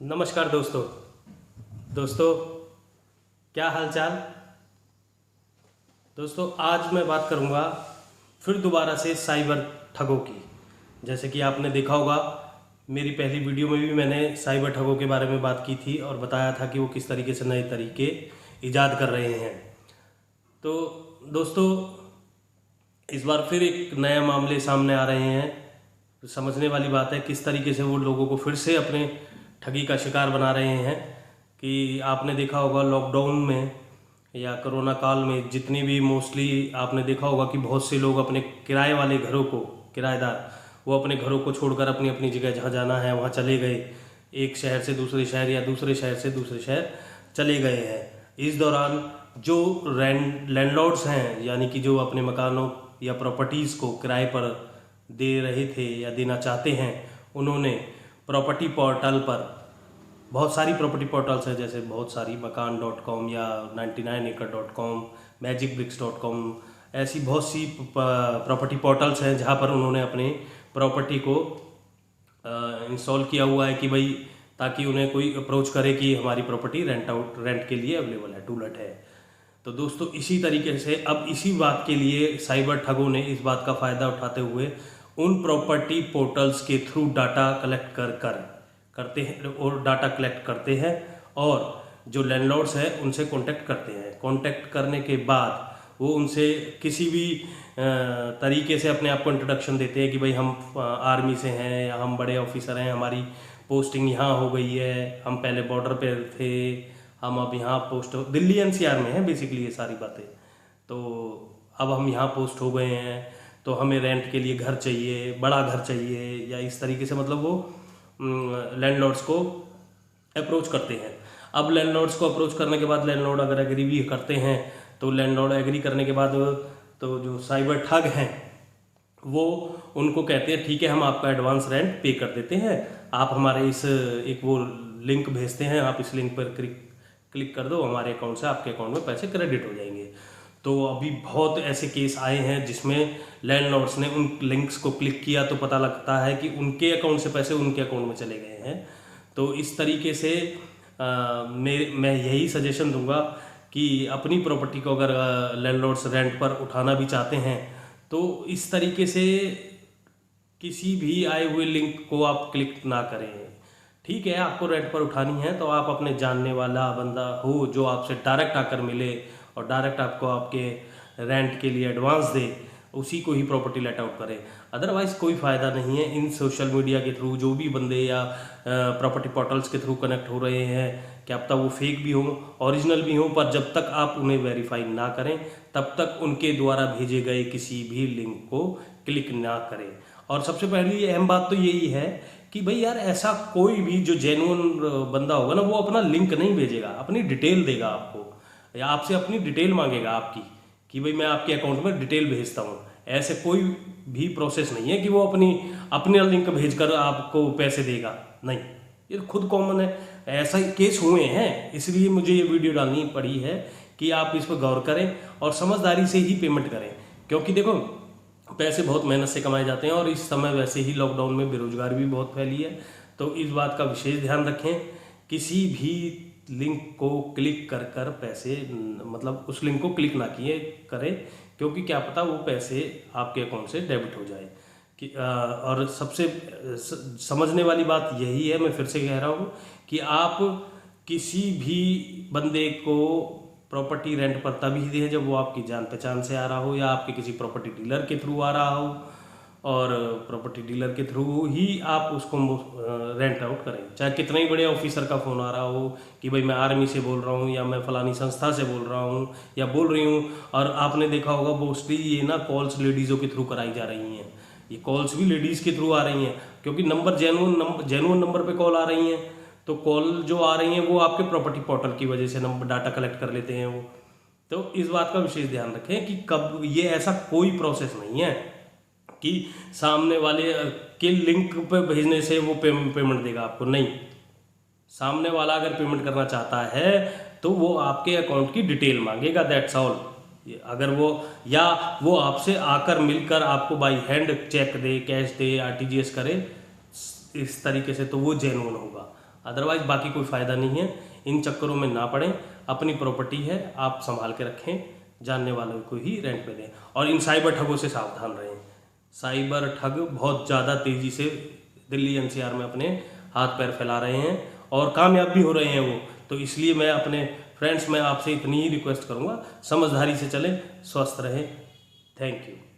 नमस्कार दोस्तों क्या हालचाल। दोस्तों आज मैं बात करूंगा फिर दोबारा से साइबर ठगों की। जैसे कि आपने देखा होगा मेरी पहली वीडियो में भी मैंने साइबर ठगों के बारे में बात की थी और बताया था कि वो किस तरीके से नए तरीके ईजाद कर रहे हैं। तो दोस्तों इस बार फिर एक नए मामले सामने आ रहे हैं। तो समझने वाली बात है किस तरीके से वो लोगों को फिर से अपने ठगी का शिकार बना रहे हैं। कि आपने देखा होगा लॉकडाउन में या कोरोना काल में जितनी भी मोस्टली आपने देखा होगा कि बहुत से लोग अपने किराए वाले घरों को, किराएदार वो अपने घरों को छोड़कर अपनी अपनी जगह जहाँ जाना है वहाँ चले गए। एक शहर से दूसरे शहर या दूसरे शहर से दूसरे शहर चले गए हैं। इस दौरान जो लैंडलॉर्ड्स हैं यानी कि जो अपने मकानों या प्रॉपर्टीज़ को किराए पर दे रहे थे या देना चाहते हैं, उन्होंने प्रॉपर्टी पोर्टल पर बहुत सारी प्रॉपर्टी पोर्टल्स हैं, जैसे बहुत सारी मकान.com या 99acre.com, magicbricks.com, ऐसी बहुत सी प्रॉपर्टी पोर्टल्स हैं जहां पर उन्होंने अपने प्रॉपर्टी को इंस्टॉल किया हुआ है कि भाई ताकि उन्हें कोई अप्रोच करे कि हमारी प्रॉपर्टी रेंट के लिए अवेलेबल है, टू लेट है। तो दोस्तों इसी तरीके से अब इसी बात के लिए साइबर ठगों ने इस बात का फ़ायदा उठाते हुए उन प्रॉपर्टी पोर्टल्स के थ्रू डाटा कलेक्ट करते हैं और डाटा कलेक्ट करते हैं और जो लैंडलॉर्ड्स हैं उनसे कांटेक्ट करते हैं। कांटेक्ट करने के बाद वो उनसे किसी भी तरीके से अपने आप को इंट्रोडक्शन देते हैं कि भाई हम आर्मी से हैं या हम बड़े ऑफिसर हैं, हमारी पोस्टिंग यहाँ हो गई है, हम पहले बॉर्डर पे थे, हम अब यहाँ पोस्ट हो, दिल्ली एनसीआर में है बेसिकली ये सारी बातें। तो अब हम यहाँ पोस्ट हो गए हैं तो हमें रेंट के लिए घर चाहिए, बड़ा घर चाहिए, या इस तरीके से मतलब वो लैंडलॉर्ड्स को अप्रोच करते हैं। अब लैंडलॉर्ड्स को अप्रोच करने के बाद लैंडलॉर्ड अगर एग्री भी करते हैं तो लैंडलॉर्ड एग्री करने के बाद तो जो साइबर ठग हैं वो उनको कहते हैं ठीक है हम आपका एडवांस रेंट पे कर देते हैं, आप हमारे इस एक वो लिंक भेजते हैं, आप इस लिंक पर क्लिक कर दो, हमारे अकाउंट से आपके अकाउंट में पैसे क्रेडिट हो जाएंगे। तो अभी बहुत ऐसे केस आए हैं जिसमें लैंडलॉर्ड्स ने उन लिंक्स को क्लिक किया तो पता लगता है कि उनके अकाउंट से पैसे उनके अकाउंट में चले गए हैं। तो इस तरीके से मैं यही सजेशन दूंगा कि अपनी प्रॉपर्टी को अगर लैंडलॉर्ड्स रेंट पर उठाना भी चाहते हैं तो इस तरीके से किसी भी आए हुए लिंक को आप क्लिक ना करें। ठीक है आपको रेंट पर उठानी है तो आप अपने जानने वाला बंदा हो जो आपसे डायरेक्ट आकर मिले और डायरेक्ट आपको आपके रेंट के लिए एडवांस दे, उसी को ही प्रॉपर्टी लेट आउट करें। अदरवाइज़ कोई फ़ायदा नहीं है इन सोशल मीडिया के थ्रू जो भी बंदे या प्रॉपर्टी पोर्टल्स के थ्रू कनेक्ट हो रहे हैं, क्या पता वो फेक भी हों ओरिजिनल भी हों, पर जब तक आप उन्हें वेरीफाई ना करें तब तक उनके द्वारा भेजे गए किसी भी लिंक को क्लिक ना करें। और सबसे पहली अहम बात तो यही है कि भाई यार ऐसा कोई भी जो जेन्युइन बंदा होगा ना वो अपना लिंक नहीं भेजेगा, अपनी डिटेल देगा आपको या आपसे अपनी डिटेल मांगेगा आपकी कि भाई मैं आपके अकाउंट में डिटेल भेजता हूँ। ऐसे कोई भी प्रोसेस नहीं है कि वो अपने लिंक भेजकर आपको पैसे देगा, नहीं, ये खुद कॉमन है, ऐसा ही केस हुए हैं। इसलिए मुझे ये वीडियो डालनी पड़ी है कि आप इस पर गौर करें और समझदारी से ही पेमेंट करें, क्योंकि देखो पैसे बहुत मेहनत से कमाए जाते हैं और इस समय वैसे ही लॉकडाउन में बेरोजगारी भी बहुत फैली है। तो इस बात का विशेष ध्यान रखें, किसी भी लिंक को क्लिक कर पैसे मतलब उस लिंक को क्लिक ना किए करें, क्योंकि क्या पता वो पैसे आपके अकाउंट से डेबिट हो जाए कि और सबसे समझने वाली बात यही है, मैं फिर से कह रहा हूँ कि आप किसी भी बंदे को प्रॉपर्टी रेंट पर तभी दें जब वो आपकी जान पहचान से आ रहा हो या आपके किसी प्रॉपर्टी डीलर के थ्रू आ रहा हो, और प्रॉपर्टी डीलर के थ्रू ही आप उसको रेंट आउट करें। चाहे कितना ही बड़े ऑफिसर का फ़ोन आ रहा हो कि भाई मैं आर्मी से बोल रहा हूँ या मैं फलानी संस्था से बोल रहा हूँ या बोल रही हूँ। और आपने देखा होगा मोस्टली ये ना कॉल्स लेडीज़ों के थ्रू कराई जा रही हैं, ये कॉल्स भी लेडीज़ के थ्रू आ रही हैं क्योंकि नंबर जेन्युइन नंबर पर कॉल आ रही हैं। तो कॉल जो आ रही हैं वो आपके प्रॉपर्टी पोर्टल की वजह से नंबर डाटा कलेक्ट कर लेते हैं वो। तो इस बात का विशेष ध्यान रखें कि कब ये ऐसा कोई प्रोसेस नहीं है कि सामने वाले के लिंक पे भेजने से वो पेमेंट देगा आपको, नहीं। सामने वाला अगर पेमेंट करना चाहता है तो वो आपके अकाउंट की डिटेल मांगेगा, दैट्स ऑल। अगर वो आपसे आकर मिलकर आपको बाई हैंड चेक दे, कैश दे, आरटीजीएस करे इस तरीके से, तो वो जेन्युइन होगा। अदरवाइज बाकी कोई फ़ायदा नहीं है। इन चक्करों में ना पड़ें, अपनी प्रॉपर्टी है, आप संभाल के रखें, जानने वालों को ही रेंट पे दें। और इन साइबर ठगों से सावधान रहें। साइबर ठग बहुत ज़्यादा तेज़ी से दिल्ली NCR में अपने हाथ पैर फैला रहे हैं और कामयाब भी हो रहे हैं वो। तो इसलिए मैं अपने फ्रेंड्स, मैं आपसे इतनी ही रिक्वेस्ट करूँगा, समझदारी से चलें, स्वस्थ रहें। Thank you.